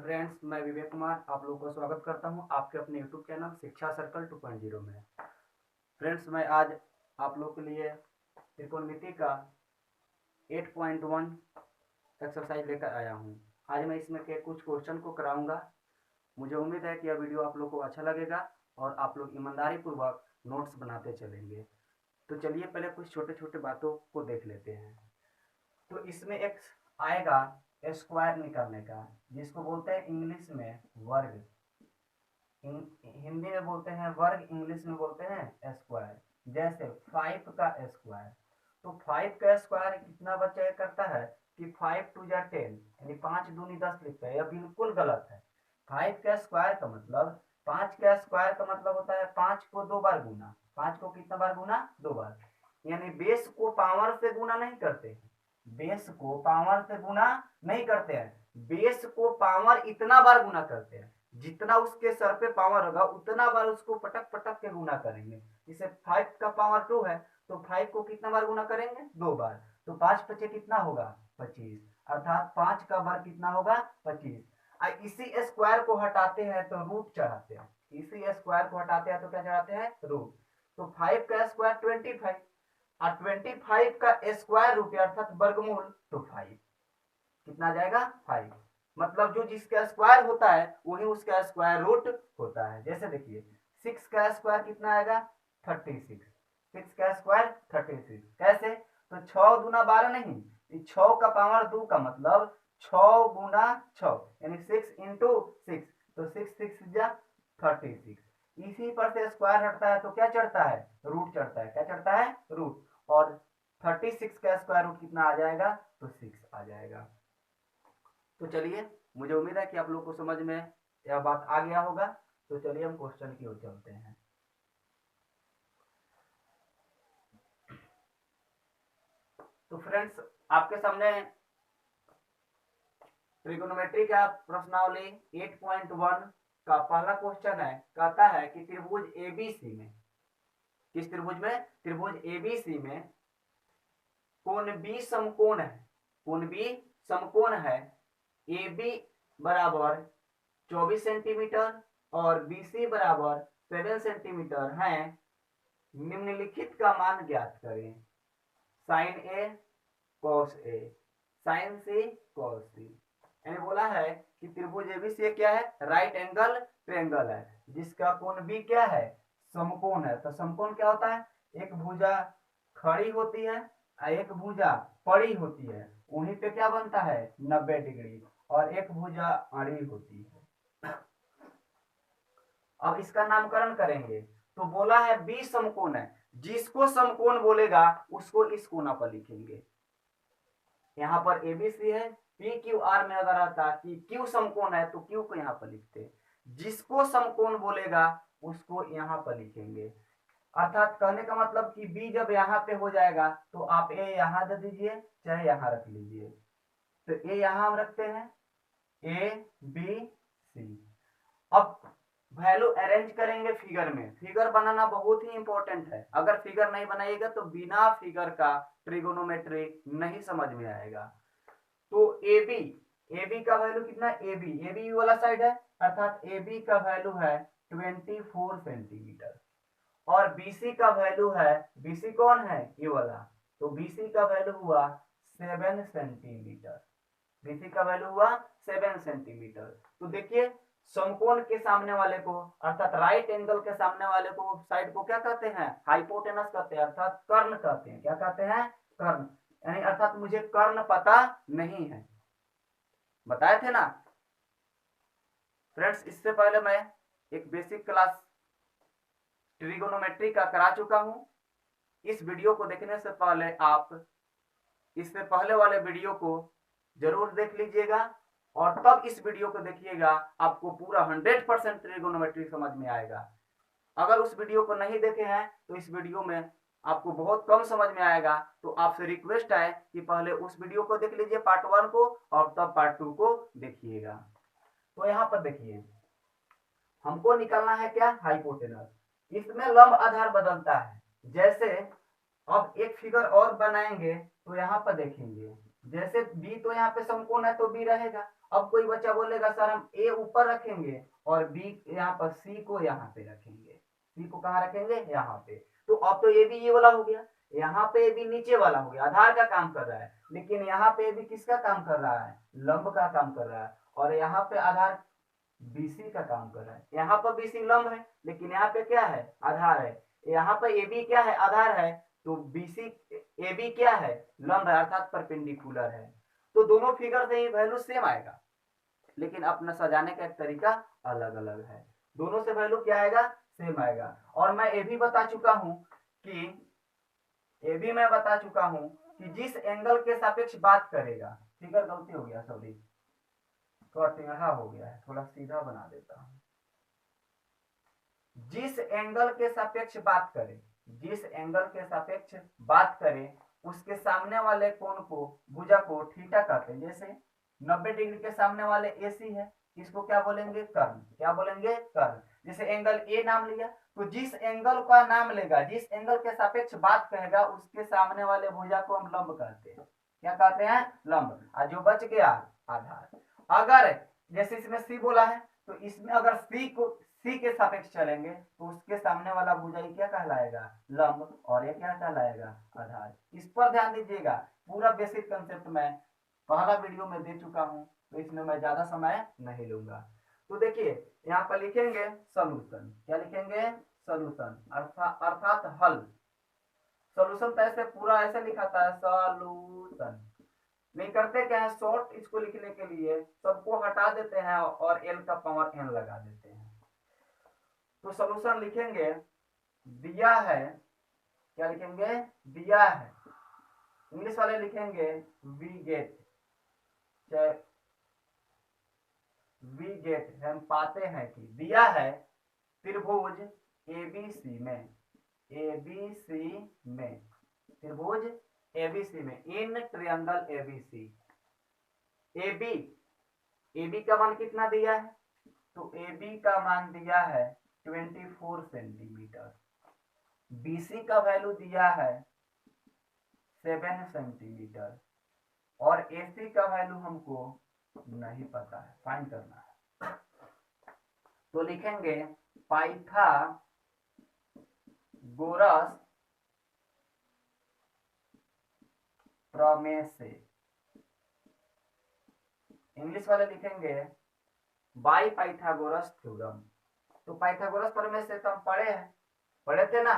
Friends, मैं विवेक कुमार आप लोगों का स्वागत करता हूं आपके अपने यूट्यूब चैनल शिक्षा सर्कल 2.0 में। फ्रेंड्स, मैं आज आप लोगों के लिए त्रिकोणमिति का 8.1 एक्सरसाइज लेकर आया हूं। आज मैं इसमें के कुछ क्वेश्चन को कराऊंगा। मुझे उम्मीद है कि यह वीडियो आप लोग को अच्छा लगेगा और आप लोग ईमानदारी पूर्वक नोट्स बनाते चलेंगे। तो चलिए पहले कुछ छोटे छोटे बातों को देख लेते हैं। तो इसमें एक आएगा स्क्वायर निकालने का, जिसको बोलते हैं इंग्लिश में वर्ग। हिंदी में बोलते हैं वर्ग, इंग्लिश में बोलते हैं स्क्वायर। जैसे 5 का स्क्वायर, तो 5 का स्क्वायर कितना बच्चा करता है कि 5 टू जा 10, यानी 5 दूनी 10 लिखता है। यह बिल्कुल गलत है। 5 का स्क्वायर का मतलब 5 का स्क्वायर का मतलब होता है 5 को 2 बार गुना। 5 को कितना बार गुना? 2 बार। यानी बेस को पावर से गुना नहीं करते हैं, बेस को पावर से गुना नहीं करते हैं, बेस को पावर इतना बार गुना करते हैं जितना उसके सर पे पावर होगा उतना बार उसको पटक पटक के गुना करेंगे। जैसे 5 का पावर 2 है तो 5 को कितना बार गुना करेंगे? 2 बार। तो 5 पचे कितना होगा? 25। अर्थात 5 का वर्ग कितना होगा? 25। इसी स्क्वायर को हटाते हैं तो रूट चढ़ाते हैं। इसी स्क्वायर को हटाते हैं तो क्या चढ़ाते हैं? रूट। तो 5 का स्क्वायर 25 और 25 का स्क्वायर रूट अर्थात वर्गमूल, तो 5 कितना आ जाएगा? 5। मतलब जो जिसका स्क्वायर होता है वही उसका स्क्वायर रूट होता है। जैसे देखिए 6 का स्क्वायर कितना आएगा? 36। 6 का स्क्वायर 36। कैसे? तो 6 दूना 12 नहीं, 6 का पावर 2 का मतलब 6 गुना 6 यानी 6 इंटू 6। तो 6 6 जा 36। इसी पर से स्क्वायर हटता है तो क्या चढ़ता है? रूट चढ़ता है। क्या चढ़ता है? रूट। और 36 का स्क्वायर रूट कितना आ जाएगा? तो 6 आ जाएगा। तो चलिए, मुझे उम्मीद है कि आप लोग को समझ में यह बात आ गया होगा। तो चलिए हम क्वेश्चन की ओर चलते हैं। तो फ्रेंड्स, आपके सामने ट्रिगोनोमेट्री का प्रश्नावली 8.1 का पहला क्वेश्चन है। कहता है कि त्रिभुज एबीसी में, किस त्रिभुज में? त्रिभुज एबीसी में कोण बी समकोण है। कोण बी समकोण है। ए बी बराबर 24 सेंटीमीटर और बी सी बराबर 7 सेंटीमीटर है। निम्नलिखित का मान ज्ञात करें। Sign A cos A, sign C cos सी। यानी बोला है कि त्रिभुज एबीसी क्या है? राइट एंगल ट्रायंगल है, जिसका कोण बी क्या है? समकोण है। तो समकोण क्या होता है? एक भुजा खड़ी होती है और एक भुजा पड़ी होती है, उन्हीं पे क्या बनता है? 90 डिग्री। और एक भुजा अड़ी होती है। अब इसका नामकरण करेंगे। तो बोला है बी समकोण है, जिसको समकोण बोलेगा उसको इस कोना पर लिखेंगे। यहाँ पर एबीसी है, पी क्यू आर में अगर आता कि क्यू समकोण है तो क्यू को यहाँ पर लिखते। जिसको समकोण बोलेगा उसको यहाँ पर लिखेंगे। अर्थात कहने का मतलब कि बी जब यहाँ पे हो जाएगा तो आप ए यहाँ दे दीजिए, चाहे यहाँ रख लीजिए। तो ए यहाँ हम रखते हैं, ए बी सी। अब वैल्यू अरेंज करेंगे फिगर में। फिगर बनाना बहुत ही इंपॉर्टेंट है। अगर फिगर नहीं बनाइएगा तो बिना फिगर का ट्रिगोनोमेट्री नहीं समझ में आएगा। तो ए बी का वैल्यू कितना? ए बी वाला साइड है, अर्थात ए बी का वैल्यू है 24 सेंटीमीटर। और बीसी का वैल्यू है, बीसी कौन है? ये वाला। तो बीसी का वैल्यू हुआ 7 सेंटीमीटर। बीसी का वैल्यू हुआ 7 सेंटीमीटर। तो देखिए समकोण के सामने वाले को अर्थात राइट एंगल के सामने वाले को साइड को क्या कहते हैं? हाइपोटेनस कहते हैं, अर्थात कर्ण कहते हैं। क्या कहते हैं? कर्ण। यानी अर्थात मुझे कर्ण पता नहीं है, बताए थे ना फ्रेंड्स। इससे पहले मैं एक बेसिक क्लास ट्रिगोनोमेट्री का करा चुका हूं। इस वीडियो को देखने से पहले आप इससे पहले वाले वीडियो को जरूर देख लीजिएगा और तब इस वीडियो को देखिएगा। आपको पूरा 100% ट्रिगोनोमेट्री समझ में आएगा। अगर उस वीडियो को नहीं देखे हैं तो इस वीडियो में आपको बहुत कम समझ में आएगा। तो आपसे रिक्वेस्ट है कि पहले उस वीडियो को देख लीजिए, पार्ट 1 को, और तब पार्ट 2 को देखिएगा। तो यहाँ पर देखिए हमको निकालना है क्या? हाइपोटेनस। इसमें लंब आधार बदलता है। जैसे अब एक फिगर और बनाएंगे तो यहाँ पर देखेंगे, जैसे बी तो यहाँ पे समकोण है तो बी रहेगा, अब कोई बच्चा बोलेगा सर हम ए ऊपर रखेंगे और बी यहाँ पर सी को यहाँ पे रखेंगे, सी को कहाँ रखेंगे यहाँ पे, तो अब तो ये भी ये वाला हो गया, यहाँ पे भी नीचे वाला हो गया, आधार का काम कर रहा है, लेकिन यहाँ पे भी किसका काम कर रहा है, लंब का काम कर रहा है, और यहाँ पे आधार बीसी का काम कर रहा है। यहाँ पर बीसी लंब है लेकिन यहाँ पे क्या है, आधार है। यहाँ पर ए बी क्या है, आधार है, तो बीसी ए बी क्या है, लंब है अर्थात परपेंडिकुलर है। तो दोनों फिगर से ही वैल्यू सेम आएगा, लेकिन अपना सजाने का एक तरीका अलग अलग है। दोनों से वैल्यू क्या आएगा, सेम आएगा। और मैं ये भी बता चुका हूं कि जिस एंगल के सापेक्ष बात करेगा, फिगर गलती हो गया, सॉरी थोड़ा टेढ़ा हो गया है, थोड़ा सीधा बना देता हूं। जिस एंगल के सापेक्ष बात करें उसके सामने वाले कोण को, भुजा को थीटा कहते हैं। जैसे 90 डिग्री के सामने वाले AC है, इसको क्या बोलेंगे, कर्ण। क्या बोलेंगे, कर्ण। जैसे एंगल A नाम लिया, तो जिस एंगल का नाम लेगा, जिस एंगल के सापेक्ष बात कहेगा, उसके सामने वाले भुजा को हम लंब कहते हैं। क्या कहते हैं, लंब। और जो बच गया आधार। अगर जैसे इसमें C बोला है, तो इसमें अगर C के सापेक्ष चलेंगे तो उसके सामने वाला भुजा क्या कहलाएगा, लंब, और ये क्या कहलाएगा, आधार। इस पर ध्यान दीजिएगा, पूरा बेसिक कंसेप्ट मैं पहला वीडियो में दे चुका हूं, तो इसमें मैं ज्यादा समय नहीं लूंगा। तो देखिए यहाँ पर लिखेंगे सॉल्यूशन। क्या लिखेंगे, सॉल्यूशन, अर्थात हल। सॉल्यूशन तो ऐसे पूरा ऐसे लिखाता है, सॉल्यूशन। नहीं करते क्या है, शॉर्ट इसको लिखने के लिए सबको हटा देते हैं और एल का पावर एन लगा देते हैं। तो सॉल्यूशन लिखेंगे, दिया है, क्या लिखेंगे, दिया है। इंग्लिश वाले लिखेंगे वी गेट, हम पाते हैं कि दिया है त्रिभुज एबीसी में, त्रिभुज एबीसी में, इन ट्रायंगल एबीसी। एबी का मान कितना दिया है, तो एबी का मान दिया है 24 सेंटीमीटर। बीसी का वैल्यू दिया है 7 सेंटीमीटर, और एसी का वैल्यू हमको नहीं पता है, फाइंड करना है। तो लिखेंगे पाइथागोरस प्रमेय से। इंग्लिश वाले लिखेंगे बाय पाइथागोरस थ्योरम। तो पाइथागोरस प्रमेय से तो हम पढ़े थे ना,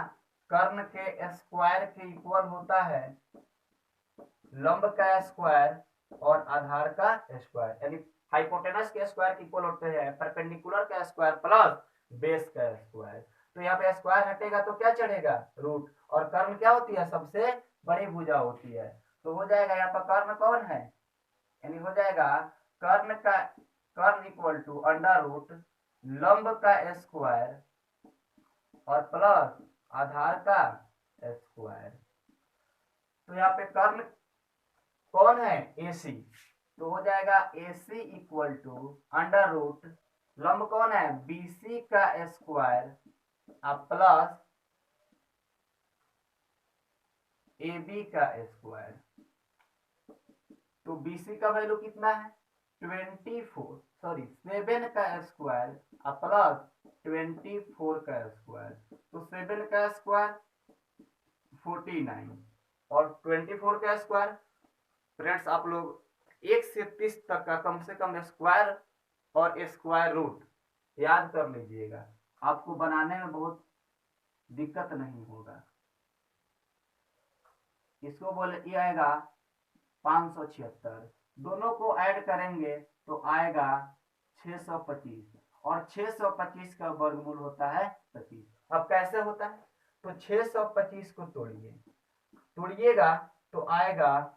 कर्ण के स्क्वायर के इक्वल होता है लंब का स्क्वायर और आधार का स्क्वायर, यानी हाइपोटेनस के स्क्वायर के इक्वल होते हैं परपेंडिकुलर का स्क्वायर प्लस बेस का स्क्वायर। तो यहाँ पे स्क्वायर हटेगा तो क्या चढ़ेगा, रूट। और कर्ण क्या होती है, सबसे बड़ी भुजा होती है। तो हो जाएगा यहाँ पर कर्ण कौन है, यानी हो जाएगा कर्ण इक्वल टू अंडर रूट लंब का स्क्वायर और प्लस आधार का स्क्वायर। तो यहाँ पे कर्ण कौन है, AC। तो हो जाएगा AC equal to under root लंब कौन है, BC का स्क्वायर प्लस AB का स्क्वायर। तो BC का वैल्यू कितना है, 7 का स्क्वायर प्लस 24 का स्क्वायर। तो 7 का स्क्वायर 49 और 24 का स्क्वायर। फ्रेंड्स आप लोग 1 से 30 तक का कम से कम स्क्वायर और स्क्वायर रूट याद कर लीजिएगा, आपको बनाने में बहुत दिक्कत नहीं होगा। इसको बोले ये आएगा 576, दोनों को ऐड करेंगे तो आएगा 625, और 625 का वर्गमूल होता है 25। अब कैसे होता है, तो 625 को तोड़िएगा तो आएगा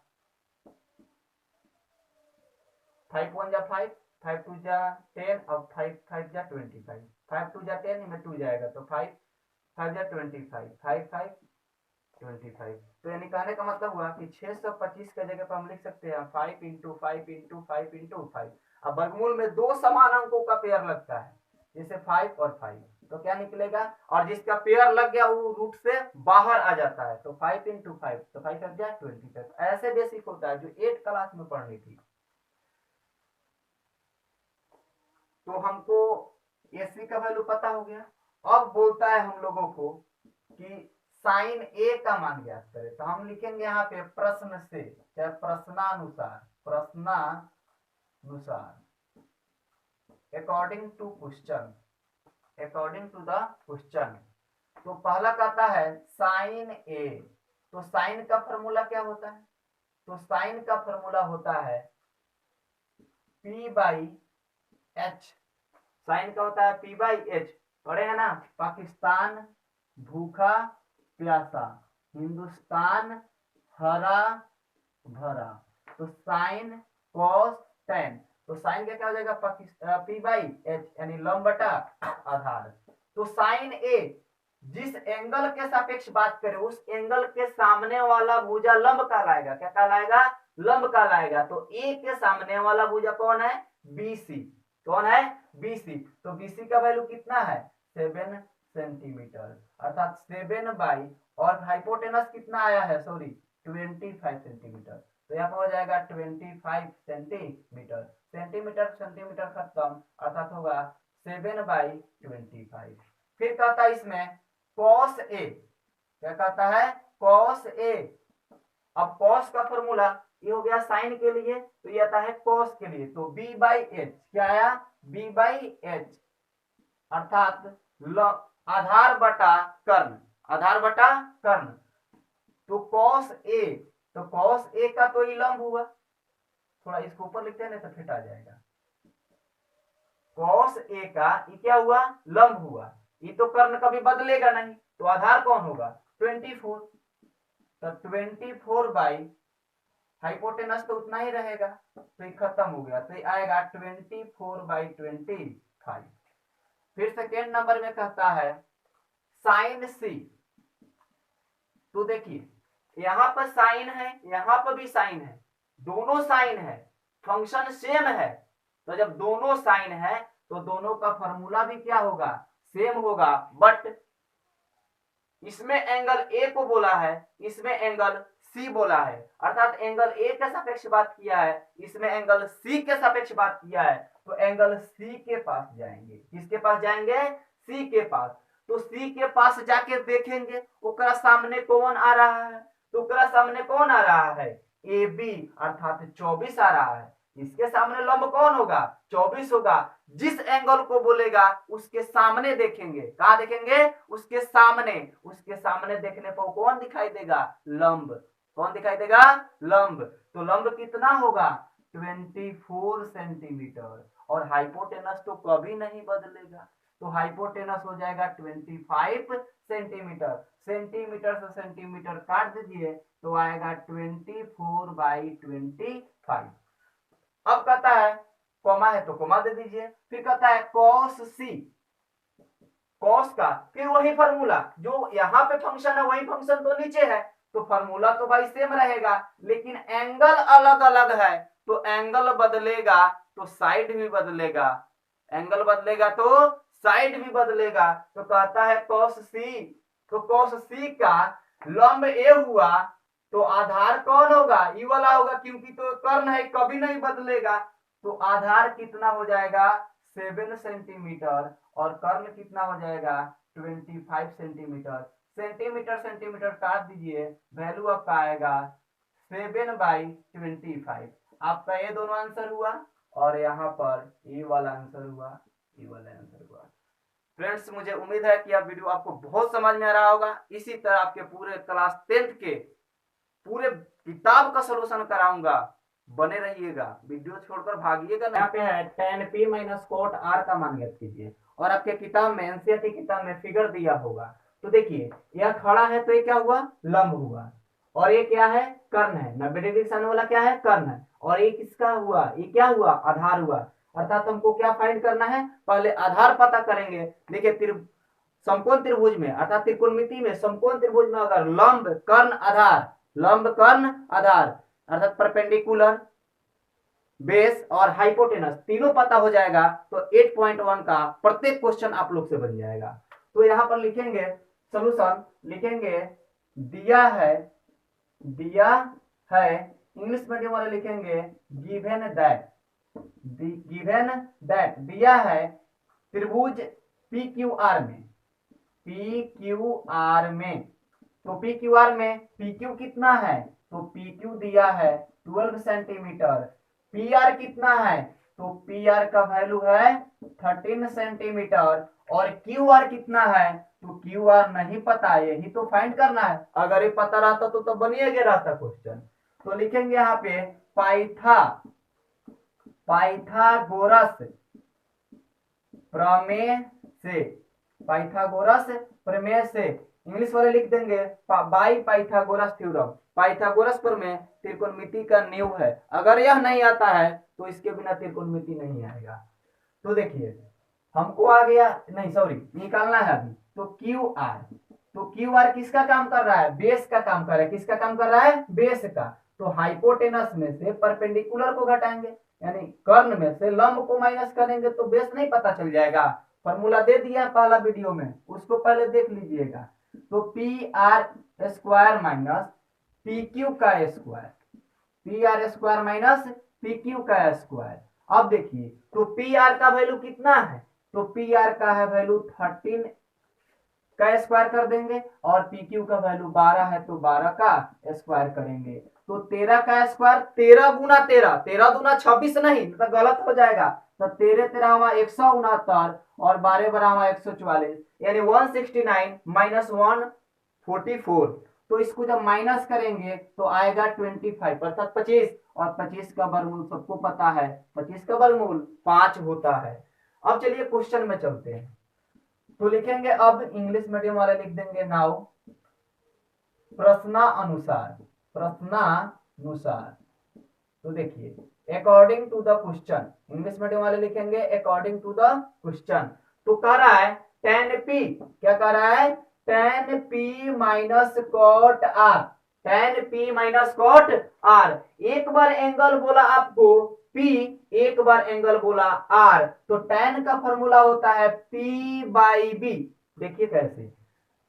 5 1 जा 5, 5 2 जा 10, अब 5 5 जा 25, 5 2 जा 10, में 2 जाएगा तो 5 5 जा 25, 5 5 25। तो यानी कहने का मतलब हुआ कि 625 के जगह पर हम लिख सकते हैं 5 इंटू 5 इंटू 5 इंटू 5। अब वर्गमूल में दो समान अंकों का पेयर लगता है, जैसे 5 और 5, तो क्या निकलेगा, और जिसका पेयर लग गया वो रूट से बाहर आ जाता है, तो 5 इंटू 5, तो 5 लग जाए 25। ऐसे बेसिक होता है जो 8 क्लास में पढ़नी थी। तो हमको AC का वैल्यू पता हो गया। अब बोलता है हम लोगों को कि साइन ए का मान ज्ञात करें, तो हम लिखेंगे यहाँ पे प्रश्न से, चाहे प्रश्नानुसार अकॉर्डिंग टू द क्वेश्चन। तो पहला कहता है साइन ए, तो साइन का फॉर्मूला क्या होता है? तो साइन का फॉर्मूला होता है P/H। साइन का होता है P/H, पढ़े हैं ना? पाकिस्तान भूखा प्यासा, हिंदुस्तान हरा भरा। तो साइन कॉस टेन, तो साइन का क्या हो जाएगा? P/H यानी लंब बटा आधार। तो साइन ए जिस एंगल के सापेक्ष बात करें उस एंगल के सामने वाला भुजा लंब कहलाएगा। क्या कहलाएगा? लंब कहलाएगा। तो ए के सामने वाला भुजा कौन है? BC। कौन है? BC। तो BC का वैल्यू कितना है? 7 सेंटीमीटर, अर्थात 7 बाई, और हाइपोटेनस कितना आया है? Sorry 25 centimetre. तो यहाँ पर हो जाएगा 25 सेंटीमीटर। सेंटीमीटर खत्म, अर्थात होगा 7/25। फिर कहता है इसमें cos A, क्या कहता है? cos A। अब cos का फॉर्मूला ये हो गया साइन के लिए, तो ये आता है cos के लिए। तो B/H क्या आया? B/H अर्थात आधार बटा कर्ण। तो cos A, तो cos A का तो ये लंब हुआ, थोड़ा इसको ऊपर लिखते हैं ना तो फिट आ जाएगा। cos A का ये क्या हुआ? लंब हुआ। ये तो कर्ण कभी बदलेगा नहीं, तो आधार कौन होगा? 24। तो 24 बाई हाइपोटेनस तो उतना ही रहेगा, तो ये खत्म हो गया। तो ये आएगा 24/25। फिर सेकेंड नंबर में कहता है साइन C। तो देखिए यहां पर साइन है, यहां पर भी साइन है, दोनों साइन है, फंक्शन सेम है। तो जब दोनों साइन है तो दोनों का फॉर्मूला भी क्या होगा? सेम होगा। बट इसमें एंगल ए को बोला है, इसमें एंगल सी बोला है, अर्थात एंगल ए के सापेक्ष बात किया है, इसमें एंगल सी के सापेक्ष बात किया है। तो एंगल सी के पास जाएंगे। किसके पास जाएंगे? सी के पास। तो सी के पास जाके देखेंगे ओकरा सामने कौन आ रहा है? तो ओकरा सामने कौन आ रहा है? ए बी, अर्थात 24 आ रहा है। इसके सामने लंब कौन होगा? 24 होगा। जिस एंगल को बोलेगा उसके सामने देखेंगे। कहा देखेंगे? उसके सामने देखने पर कौन दिखाई देगा? लंब। कौन दिखाई देगा? लंब। तो लंब कितना होगा? 24 सेंटीमीटर। और हाइपोटेनस तो कभी नहीं बदलेगा, तो हाइपोटेनस हो जाएगा 25 सेंटीमीटर। सेंटीमीटर से सेंटीमीटर काट दीजिए तो आएगा 24/25। अब कहता है कॉमा है तो कॉमा दे दीजिए। फिर कहता है cos C, cos का फिर वही फॉर्मूला, जो यहाँ पे फंक्शन है वही फंक्शन तो नीचे है, तो फॉर्मूला तो भाई सेम रहेगा, लेकिन एंगल अलग अलग है। तो एंगल बदलेगा तो साइड भी बदलेगा, एंगल बदलेगा तो साइड भी बदलेगा। तो कहता है cos C, तो cos C का लंब ए हुआ तो आधार कौन होगा? ई वाला होगा, क्योंकि तो कर्ण है कभी नहीं बदलेगा। तो आधार कितना हो जाएगा? 7 सेंटीमीटर, और कर्ण कितना हो जाएगा? 25 सेंटीमीटर। सेंटीमीटर काट दीजिए, वैल्यू आपका आएगा 7/25। आपका ये दोनों आंसर हुआ, और यहाँ पर ये वाला आंसर हुआ, ये वाला आंसर हुआ। फ्रेंड्स, मुझे उम्मीद है कि आप वीडियो आपको बहुत समझ में आ रहा होगा। इसी तरह आपके पूरे क्लास 10th के पूरे किताब का सलूशन कराऊंगा, बने रहिएगा, वीडियो छोड़कर भागिएगा। यहाँ पे है tan p - cot r का मान ज्ञात कीजिए, और आपके किताब में एनसीईआरटी किताब में फिगर दिया होगा। तो देखिए यह खड़ा है तो ये क्या हुआ? लंब हुआ। और ये क्या है? कर्ण है। 90 डिग्री से आने वाला क्या है? कर्ण है। और ये किसका हुआ? ये क्या हुआ? आधार हुआ। अर्थात हमको क्या फाइंड करना है? पहले आधार पता करेंगे। देखिए समकोण त्रिभुज में, अर्थात त्रिकोणमिति में समकोण त्रिभुज में अगर लंब कर्ण आधार अर्थात परपेंडिकुलर, बेस और हाइपोटेनस तीनों पता हो जाएगा तो 8.1 का प्रत्येक क्वेश्चन आप लोग से बन जाएगा। तो यहां पर लिखेंगे सॉल्यूशन, लिखेंगे दिया है, इंग्लिश मीडियम वाले लिखेंगे गिवन दैट, गिवन दैट दिया है त्रिभुज पी क्यू आर में, पी क्यू आर में, तो पी क्यू आर में पी क्यू कितना है, तो पी क्यू दिया है 12 सेंटीमीटर, पी आर कितना है, तो पी आर का वैल्यू है 13 सेंटीमीटर, और क्यू आर कितना है, तो क्यू आर नहीं पता, यही तो फाइंड करना है। अगर ये पता रहता तो बनिए गया रहता क्वेश्चन। तो लिखेंगे यहाँ पे पाइथागोरस प्रमेय से, पाइथागोरस प्रमेय से, इंग्लिश वाले लिख देंगे बाई पाइथागोरस थ्योरम। पाइथागोरस प्रमेय त्रिकोणमिति का नींव है, अगर यह नहीं आता है तो इसके बिना त्रिकोणमिति नहीं आएगा। तो देखिए हमको आ गया, नहीं सॉरी निकालना है अभी, तो क्यू आर, तो क्यू आर किसका काम कर रहा है, बेस का काम कर रहा है, किसका काम कर रहा है, बेस का। तो हाइपोटेनस में से परपेंडिकुलर को घटाएंगे, यानी कर्ण में से लंब को माइनस करेंगे तो बेस नहीं पता चल जाएगा। फॉर्मूला दे दिया पहला वीडियो में, उसको पहले देख लीजिएगा। तो P R square minus P Q का square, P R square minus P Q का स्क्वायर। अब देखिए तो पी आर का वैल्यू कितना है, तो पी आर का है वैल्यू 13 का स्क्वायर कर देंगे, और पी क्यू का वैल्यू 12 है तो 12 का स्क्वायर करेंगे। तो 13 का स्क्वायर 13 गुना 13, 13 दूना 26 नहीं तो गलत हो जाएगा, तो 13 13 169 और 12 12 144, यानी 169 माइनस 144। तो इसको जब माइनस करेंगे तो आएगा 25 अर्थात 25, और 25 का वर्गमूल सबको पता है, 25 का वर्गमूल 5 होता है। अब चलिए क्वेश्चन में चलते हैं। तो लिखेंगे अब इंग्लिश मीडियम वाले लिख देंगे नाउ प्रश्नानुसार, प्रश्नानुसार। तो देखिए according to the question, English medium वाले लिखेंगे अकॉर्डिंग टू द क्वेश्चन। तो कह रहा है tan p, क्या कह रहा है, tan p minus cot r, tan p minus cot r. एक बार एंगल बोला आपको p, एक बार एंगल बोला r, तो tan का फॉर्मूला होता है p बाई बी। देखिए कैसे,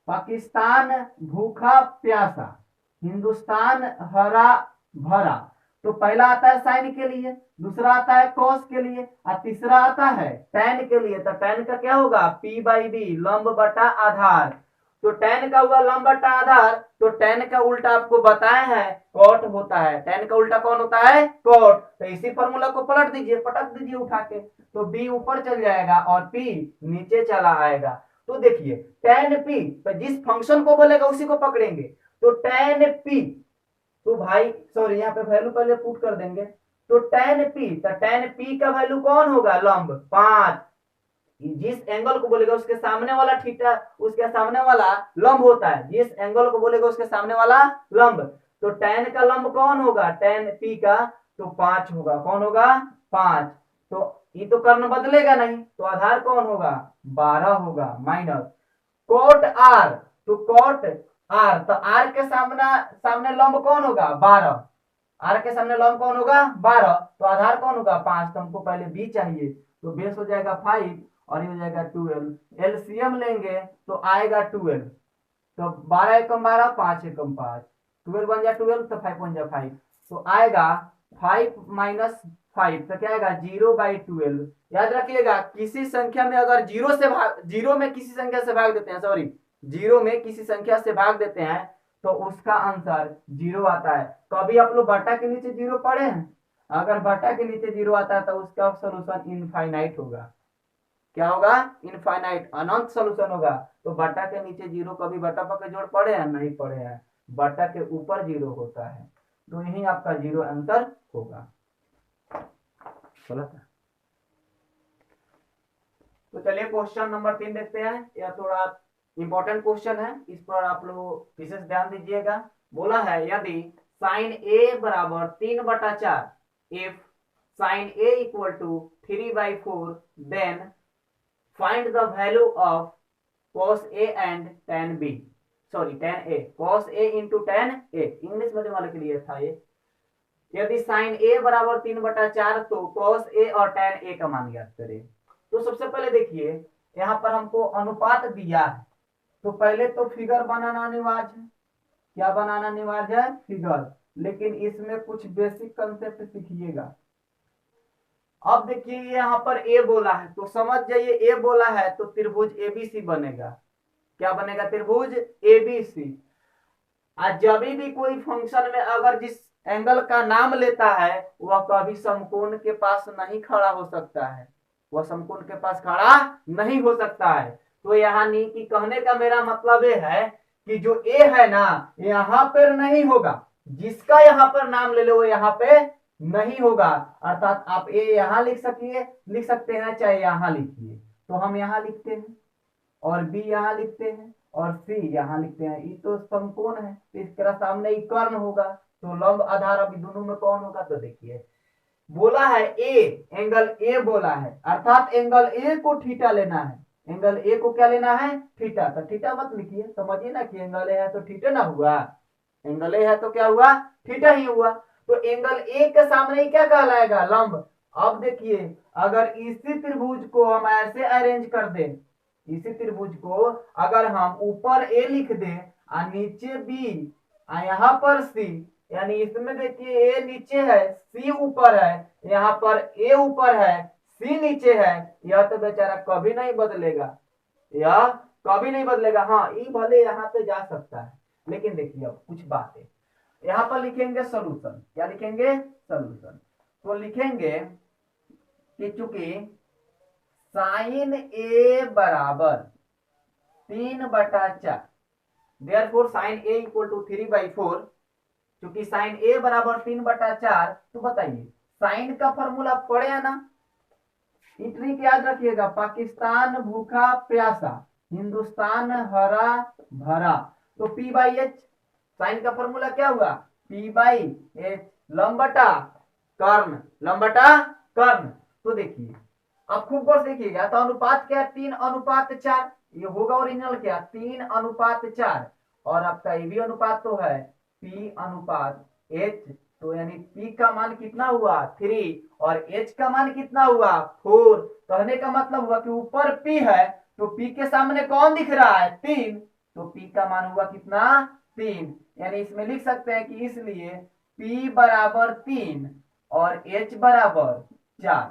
पाकिस्तान भूखा प्यासा, हिंदुस्तान हरा भरा। तो पहला आता है साइन के लिए, दूसरा आता है कॉस के लिए, और तीसरा आता है tan के लिए। तो tan का क्या होगा, p बाई बी, लंब बटा आधार। तो tan का हुआ लंब बटा आधार, तो tan का उल्टा आपको बताए हैं कॉट होता है। tan का उल्टा कौन होता है, कॉट। तो इसी फॉर्मूला को पलट दीजिए, पटक दीजिए उठा के, तो b ऊपर चल जाएगा और p नीचे चला आएगा। तो देखिए tan p, तो जिस फंक्शन को बोलेगा उसी को पकड़ेंगे। तो tan p, तो भाई सॉरी यहाँ पे वैल्यू पहले पुट कर देंगे। तो tan p, तो tan p का वैल्यू कौन होगा, लंब 5, जिस एंगल को बोलेगा उसके सामने वाला थीटा, उसके सामने वाला लंब होता है, जिस एंगल को बोलेगा उसके सामने वाला लंब। तो tan का लंब कौन होगा, tan p का, तो 5 होगा, कौन होगा 5। तो ये तो कर्ण बदलेगा नहीं, तो आधार कौन होगा 12 होगा, माइनस कोट आर, तो कोट आर, तो आर के सामने लंब कौन होगा 12, आर के सामने लंब कौन होगा 12, तो आधार कौन होगा 5। तो हमको पहले बी चाहिए, तो बेस हो जाएगा 5 और ये हो जाएगा 12। एलसीएम लेंगे तो आएगा 12, तो 12 एकम 12, 5 एकम 5, 12 बन जाए 12, तो 5 बन जाए 5, तो आएगा 5 माइनस 5, तो क्या आएगा 0/12। याद रखिएगा किसी संख्या में अगर जीरो में किसी संख्या से भाग देते हैं, सॉरी जीरो में किसी संख्या से भाग देते हैं तो उसका आंसर 0 आता है। कभी आप लोग बटा के नीचे 0 पढ़े हैं, अगर बटा के नीचे 0 आता है तो उसका सोल्यूशन इनफाइनाइट होगा। क्या होगा, इनफाइनाइट, अनंत सोल्यूशन होगा। तो बटा के नीचे 0 कभी बटा पर जोड़ पढ़े हैं, नहीं पढ़े हैं, बटा के ऊपर 0 होता है, तो यही आपका 0 आंसर होगा। गलत है। तो चलिए क्वेश्चन नंबर 3 देखते हैं, यह थोड़ा इंपॉर्टेंट क्वेश्चन है, इस पर आप लोग विशेष ध्यान दीजिएगा। बोला है यदि साइन ए बराबर 3/4, if sine a equal to 3/4, then find the value of cos a and tan b, sorry tan a, cos a into tan a, English medium वाले के लिए था ये। यदि साइन a बराबर 3/4 तो cos a और tan a का मान ज्ञात करें। तो सबसे पहले देखिए यहाँ पर हमको अनुपात दिया है, तो पहले तो फिगर बनाना अनिवार्य है। क्या बनाना अनिवार्य है, फिगर। लेकिन इसमें कुछ बेसिक कंसेप्ट सीखिएगा। अब देखिए यहाँ पर ए बोला है तो समझ जाइए ए बोला है तो त्रिभुज एबीसी बनेगा। क्या बनेगा? त्रिभुज एबीसी। आज जब भी कोई फंक्शन में अगर जिस एंगल का नाम लेता है वह कभी समकोण के पास नहीं खड़ा हो सकता है, वह समकोण के पास खड़ा नहीं हो सकता है। तो यहाँ नहीं कि कहने का मेरा मतलब ये है कि जो ए है ना यहाँ पर नहीं होगा, जिसका यहाँ पर नाम ले लो वो यहाँ पे नहीं होगा। अर्थात आप ए यहाँ लिख सकते हैं चाहे यहाँ लिखिए। तो हम यहाँ लिखते हैं और बी यहाँ लिखते हैं और सी यहाँ लिखते हैं। ये तो समकोण है तो इसका सामने ही कर्ण होगा, तो लंब आधार अभी दोनों में कौन होगा? तो देखिए बोला है ए, एंगल ए बोला है अर्थात एंगल ए को थीटा लेना है। एंगल ए को क्या लेना है? थीटा। तो थीटा मत लिखिए, समझिए ना कि एंगल ए है तो थीटा ना हुआ, एंगल ए है तो क्या हुआ? थीटा ही हुआ। तो एंगल ए के सामने ही क्या कहलाएगा? लंब। अब देखिए अगर इसी त्रिभुज को हम ऐसे अरेंज कर दें, इसी त्रिभुज को अगर हम ऊपर ए लिख दें और नीचे बी और यहाँ पर सी, यानी इसमें देखिए ए नीचे है सी ऊपर है, यहाँ पर ए ऊपर है सी नीचे है, यह तो बेचारा कभी नहीं बदलेगा, यह कभी नहीं बदलेगा। हाँ ये भले यहाँ पे जा सकता है लेकिन देखिए अब कुछ बात है, यहाँ पर लिखेंगे सोल्यूशन। क्या लिखेंगे? सोल्यूशन। तो लिखेंगे कि चूंकि साइन ए बराबर 3/4, therefore sine a equal to 3/4, क्योंकि साइन ए बराबर 3/4। तो बताइए साइन का फॉर्मूला पढ़े है ना? ट्रिक याद रखिएगा, पाकिस्तान भूखा प्यासा, हिंदुस्तान हरा भरा। तो P/H साइन का फॉर्मूला क्या हुआ? P/H लंब बटा कर्ण, लंब बटा कर्ण। तो देखिए अब खूब गौर से देखिएगा, तो अनुपात क्या है? 3:4। ये होगा ओरिजिनल क्या? 3:4। और आपका ये भी अनुपात तो है P/H। तो यानी P का मान कितना हुआ? 3 और H का मान कितना हुआ? 4। कहने का मतलब हुआ कि ऊपर P है तो P के सामने कौन दिख रहा है? 3। तो P का मान हुआ कितना? 3। यानी इसमें लिख सकते हैं कि इसलिए P बराबर 3 और H बराबर 4।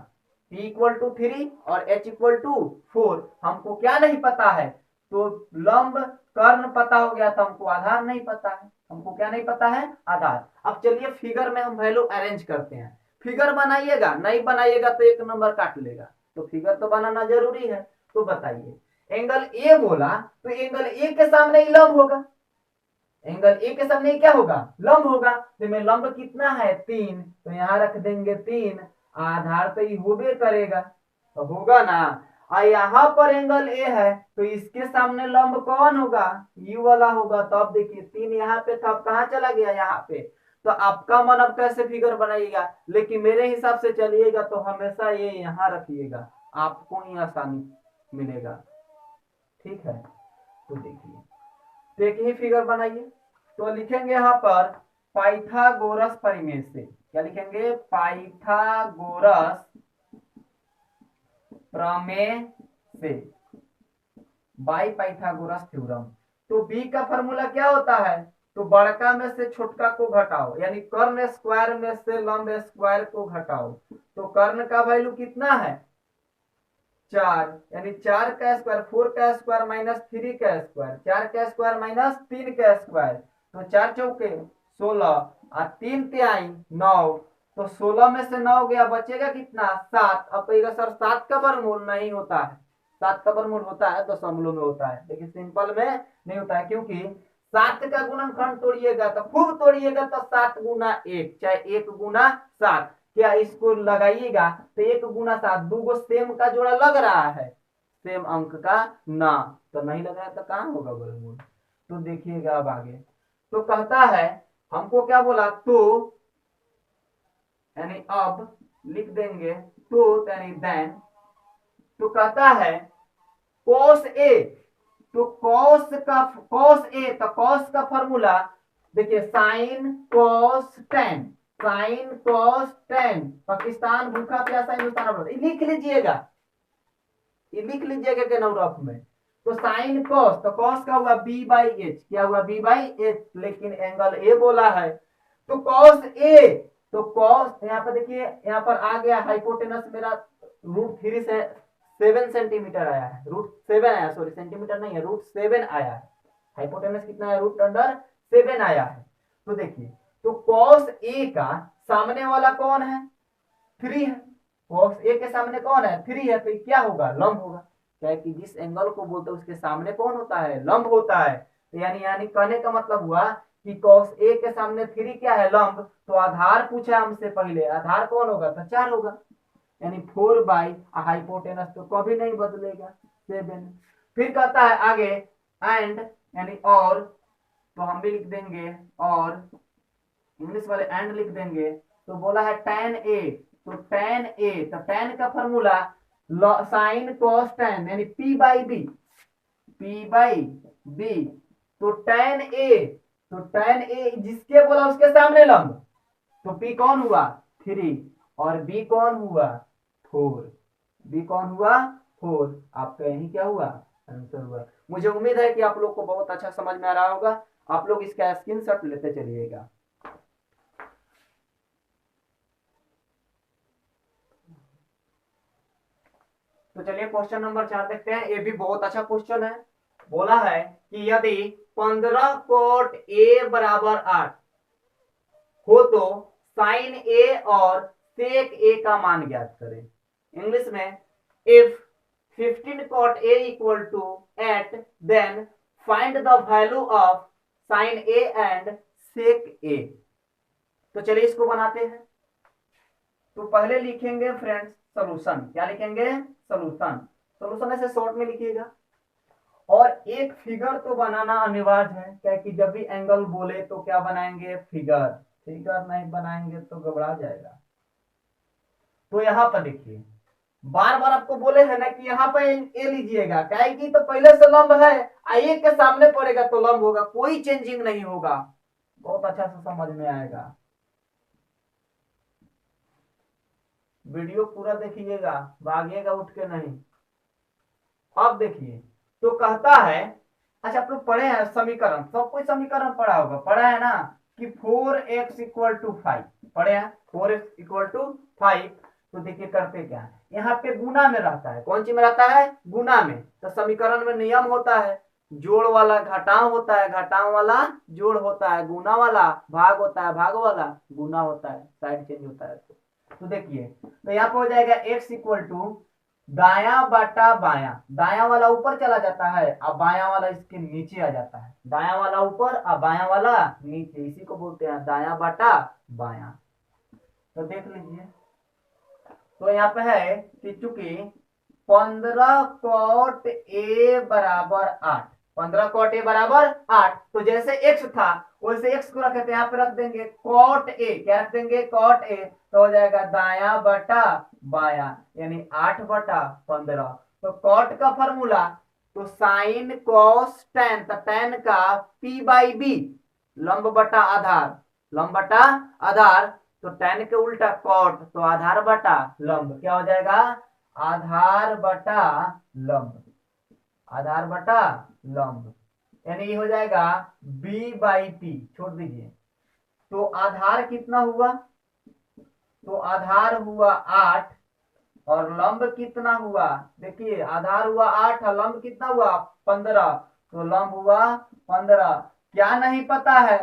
P इक्वल टू 3 और H इक्वल टू 4। हमको क्या नहीं पता है? तो लंब कर्ण पता हो गया तो हमको आधार नहीं पता है। हमको क्या नहीं पता है? आधार। अब चलिए फिगर में हम वैल्यू अरेंज करते हैं। फिगर बनाइएगा, नहीं बनाइएगा तो 1 नंबर काट लेगा, तो फिगर तो बनाना जरूरी है। तो बताइए एंगल ए बोला तो एंगल ए के सामने ही लंब होगा, एंगल ए के सामने क्या होगा? लंब होगा। तो में लंब कितना है? 3। तो यहाँ रख देंगे 3, आधार तो ये होबे करेगा तो होगा ना। और यहाँ पर एंगल ए है तो इसके सामने लंब कौन होगा? यू वाला होगा। तो अब देखिए 3 यहाँ पे था, अब कहाँ चला गया? यहाँ पे। तो आपका मन अब कैसे फिगर बनाइएगा, लेकिन मेरे हिसाब से चलिएगा तो हमेशा ये यहाँ रखिएगा, आपको ही आसानी मिलेगा। ठीक है, तो देखिए तो एक ही फिगर बनाइए। तो लिखेंगे यहाँ पर पाइथागोरस परिमेय से। क्या लिखेंगे? पाइथागोरस प्रमेय से, बाय पाइथागोरस थ्योरम। तो बी का फॉर्मूला क्या होता है? तो बड़का में से छोटका को घटाओ, यानी कर्ण स्क्वायर में से लंब स्क्वायर को घटाओ। तो कर्ण का वैल्यू कितना है? 4, यानी 4 का स्क्वायर, 4 का स्क्वायर माइनस 3 का स्क्वायर, 4 का स्क्वायर माइनस 3 का स्क्वायर। तो 4 चौके 16 और 3 तिहाई 9। तो 16 में से 9 गया, बचेगा कितना? 7। अब कहेगा सर 7 का वर्गमूल नहीं होता है। 7 का वर्गमूल होता है दशमलव में होता है, लेकिन सिंपल में नहीं होता है, क्योंकि 7 का गुणनखंड तोड़िएगा तो खूब तोड़िएगा तो 7 गुना 1, चाहे 1 गुना 7। क्या इसको लगाइएगा तो 1 गुना 7, 2 सेम का जोड़ा लग रहा है, सेम अंक का ना, तो नहीं लग रहा है तो कहाँ होगा वर्गमूल? तो देखिएगा अब आगे। तो कहता है हमको क्या बोला? तो यानी अब लिख देंगे तो यानी देन। तो कहता है cos a, तो cos a, तो cos का फॉर्मूला देखिए sine cos tan, sine cos tan, Pakistan भूखा प्यासा हिंदुस्तान, लिख लीजिएगा, ये लिख लीजिएगा के नौरफ में। तो साइन cos, तो cos का हुआ B/H, क्या हुआ? B/H, लेकिन एंगल ए बोला है तो cos a तो कॉस यहाँ पर देखिए, यहाँ पर आ गया हाइपोटेनस मेरा √3 से 7 सेंटीमीटर आया है, √7 आया, सॉरी सेंटीमीटर नहीं है, √7 आया है। हाइपोटेनस कितना है, √7 आया है। तो देखिए, तो कॉस ए का सामने वाला कौन है, 3 है। कॉस ए के सामने कौन है, 3 है, तो क्या होगा, लंब होगा। क्या है कि जिस एंगल को बोलते हैं उसके सामने कौन होता है, लंब होता है। तो यानी कहने का मतलब हुआ कि कॉस ए के सामने 3 क्या है, लंब। तो आधार पूछा हमसे पहले, आधार कौन होगा, तो 4 होगा, यानी 4 बाई हाइपोटेनस, तो कभी नहीं बदलेगा, 7। फिर कहता है आगे एंड, यानी और, तो हम भी लिख देंगे और, इंग्लिश वाले एंड लिख देंगे। तो बोला है tan a, तो tan a, तो tan का फॉर्मूला साइन कॉस tan, यानी p by b, p by b. तो tan a, तो tan a जिसके बोला उसके सामने लंब, तो p कौन हुआ, 3, और b कौन हुआ, 4। b कौन हुआ, 4। आपका यही क्या हुआ, आंसर हुआ। मुझे उम्मीद है कि आप लोग को बहुत अच्छा समझ में आ रहा होगा। आप लोग इसका स्क्रीनशॉट लेते चलिएगा। तो चलिए क्वेश्चन नंबर 4 देखते हैं। ये भी बहुत अच्छा क्वेश्चन है। बोला है कि यदि 15 कोट ए बराबर 8 हो तो साइन ए और सेक ए का मान ज्ञात करें। इंग्लिश में, if 15 cot a equal to 8 then find the value of sin a and sec a। तो चलिए इसको बनाते हैं। तो पहले लिखेंगे फ्रेंड्स सॉल्यूशन। क्या लिखेंगे, सॉल्यूशन। सॉल्यूशन ऐसे शॉर्ट में लिखिएगा। और एक फिगर तो बनाना अनिवार्य है, क्या कि जब भी एंगल बोले तो क्या बनाएंगे, फिगर। फिगर नहीं बनाएंगे तो घबरा जाएगा। तो यहां पर देखिए, बार बार आपको बोले हैं ना कि यहाँ पे ए लीजिएगा, क्या है कि तो पहले से लंब है, ए के सामने पड़ेगा तो लंब होगा, कोई चेंजिंग नहीं होगा। बहुत अच्छा से समझ में आएगा। वीडियो पूरा देखिएगा, भागिएगा उठ के नहीं। अब देखिए, तो कहता है, अच्छा आप लोग पढ़े हैं समीकरण, सब कोई समीकरण पढ़ा होगा, पढ़ा है ना कि 4x इक्वल टू 5, पढ़े हैं 4x इक्वल टू 5। तो देखिए करते क्या है, यहाँ पे गुना में रहता है, कौन सी में रहता है, गुना में। तो समीकरण में नियम होता है, जोड़ वाला घटाव होता है, घटाव वाला जोड़ होता है, गुना वाला भाग होता है, भाग वाला गुना होता है, साइड चेंज होता है। तो देखिए, तो यहाँ पे हो जाएगा x इक्वल टू दाया बटा बाया, दाया वाला ऊपर चला जाता है और बाया वाला इसके नीचे आ जाता है, दाया वाला ऊपर और बाया वाला नीचे, इसी को बोलते हैं दाया बटा बाया। तो देख लीजिए, तो यहाँ पे है कि चूंकि 15 कॉट ए बराबर 8, 15 कॉट ए बराबर 8, तो जैसे x था वैसे x को रखे थे, यहाँ पे रख देंगे कॉट ए, क्या रख देंगे, कॉट ए। तो हो जाएगा दाया बटा बाया, यानी 8/15। तो कॉट का फॉर्मूला, तो साइन कॉस टेन, तो टेन का p बाई बी, लंब बटा आधार, लंब बटा आधार। तो टेन के उल्टा कॉट, तो आधार बटा लंब, क्या हो जाएगा, आधार बटा लंब, आधार बटा लंब, यानी ये हो जाएगा b बाई पी, छोड़ दीजिए। तो आधार कितना हुआ, तो आधार हुआ 8 और लंब कितना हुआ, देखिए आधार हुआ 8 और लंब कितना हुआ 15, तो लंब हुआ 15। क्या नहीं पता है,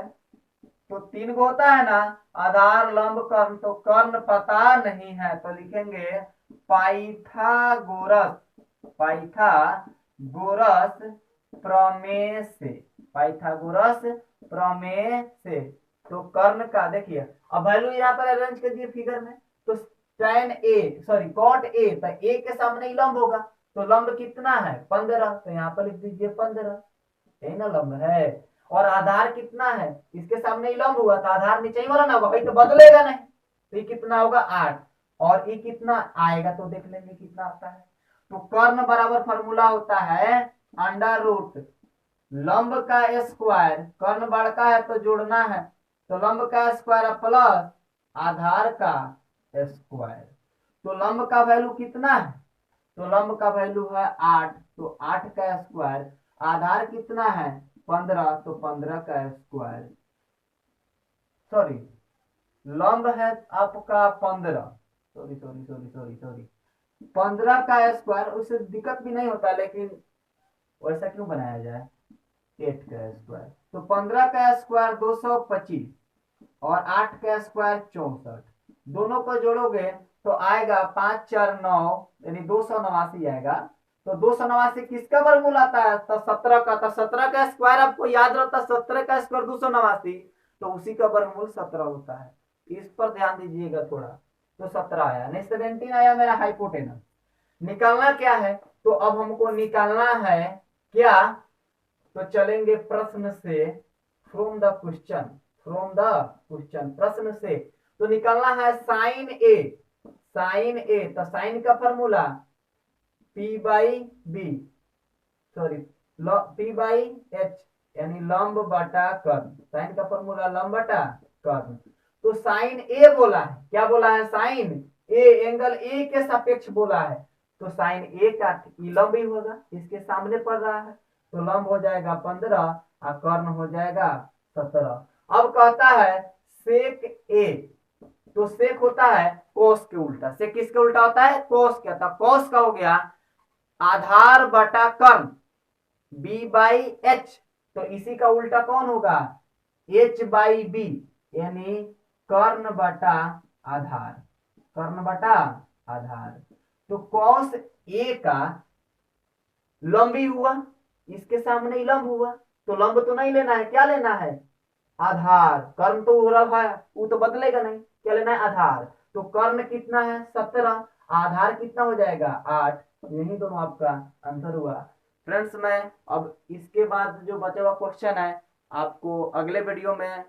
तो 3 को होता है ना, आधार लंब कर्ण, तो कर्ण पता नहीं है, तो लिखेंगे पाइथागोरस, पाइथागोरस प्रमेय से, पाइथागोरस प्रमेय से। तो कर्ण का देखिए, अब वैल्यू यहाँ पर अरेंज कर दिए फिगर में। तो tan a, sorry cot a, तो a के सामने ही लंब होगा, तो लंब कितना है 15, तो यहाँ पर लिख दीजिए 15, यही ना लंब है। और आधार कितना है, इसके सामने ही लंब हुआ, तो आधार नीचे ही वाला ना होगा, तो बदलेगा नहीं, तो ये कितना होगा 8, और ये कितना आएगा, तो देख लेंगे कितना आता है। तो कर्ण बराबर फॉर्मूला होता है अंडर रूट लंब का स्क्वायर, कर्ण बढ़ता है तो जोड़ना है, तो लंब का स्क्वायर प्लस आधार का स्क्वायर। तो लंब का वैल्यू कितना है, तो लंब का वैल्यू है 8, तो 8 का स्क्वायर, आधार कितना है 15, तो 15 का स्क्वायर, सॉरी लंब है आपका 15, sorry sorry sorry sorry sorry 15 का स्क्वायर, उससे दिक्कत भी नहीं होता, लेकिन वैसा क्यों बनाया जाए, 8 का स्क्वायर, तो 15 का स्क्वायर 225 और 8 का स्क्वायर 64, दोनों को जोड़ोगे तो आएगा 5 4 9, यानी 289 आएगा। तो 289 किसका वर्गमूल आता है, तो 17 का, तो 17 का स्क्वायर आपको याद रहता है, 17 का स्क्वायर 289, तो उसी का वर्गमूल 17 होता है। इस पर ध्यान दीजिएगा थोड़ा। तो 17 आया, नहीं 17 आया मेरा हाइपोटेनस। निकालना क्या है, तो अब हमको निकालना है क्या, तो चलेंगे प्रश्न से, from the question, from the question, प्रश्न से। तो निकालना है साइन ए, साइन ए, तो साइन का formula p by b, sorry p by h, यानी लंब बटा कर्ण, साइन का फॉर्मूला लंब बटा कर्ण। तो साइन ए बोला है, क्या बोला है, साइन ए, एंगल ए के सापेक्ष बोला है, तो साइन ए का लंब ही होगा, इसके सामने पड़ रहा है, तो लंब हो जाएगा 15 और कर्ण हो जाएगा 17। अब कहता है सेक ए, तो सेक होता है कोस के उल्टा, सेक किसके उल्टा होता है, कोस के, तो कोस का हो गया आधार बटा कर्ण बी बाई एच, तो इसी का उल्टा कौन होगा, एच बाई बी, यानी कर्ण बटा आधार, कर्ण बटा आधार। तो कॉस ए का लंब ही हुआ, इसके सामने ही लंब हुआ, तो लंब तो नहीं लेना है, क्या लेना है, आधार, कर्ण तो हो रहा है वो तो बदलेगा नहीं, क्या लेना है, आधार। तो कर्ण कितना है 17, आधार कितना हो जाएगा 8, यही दोनों आपका आंसर हुआ। फ्रेंड्स मैं अब इसके बाद जो बचा हुआ क्वेश्चन है आपको अगले वीडियो में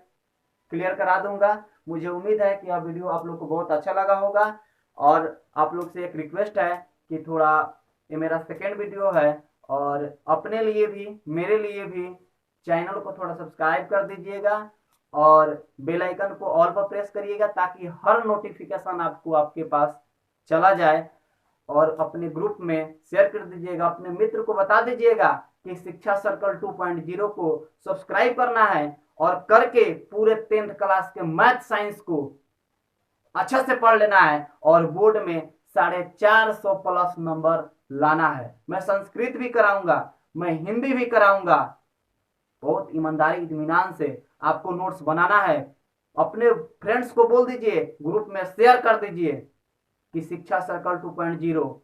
क्लियर करा दूंगा। मुझे उम्मीद है कि यह वीडियो आप लोग को बहुत अच्छा लगा होगा, और आप लोग से एक रिक्वेस्ट है कि थोड़ा, ये मेरा सेकेंड वीडियो है, और अपने लिए भी मेरे लिए भी चैनल को थोड़ा सब्सक्राइब कर दीजिएगा और बेल आइकन को ऑल पर प्रेस करिएगा, ताकि हर नोटिफिकेशन आपको आपके पास चला जाए। और अपने ग्रुप में शेयर कर दीजिएगा, अपने मित्र को बता दीजिएगा कि शिक्षा सर्कल 2.0 को सब्सक्राइब करना है, और करके पूरे 10th क्लास के मैथ साइंस को अच्छा से पढ़ लेना है, और बोर्ड में 450 प्लस नंबर लाना है। मैं संस्कृत भी कराऊंगा, मैं हिंदी भी कराऊंगा, बहुत ईमानदारी इत्मीनान से आपको नोट्स बनाना है। अपने फ्रेंड्स को बोल दीजिए, ग्रुप में शेयर कर दीजिए कि शिक्षा सर्कल 2.0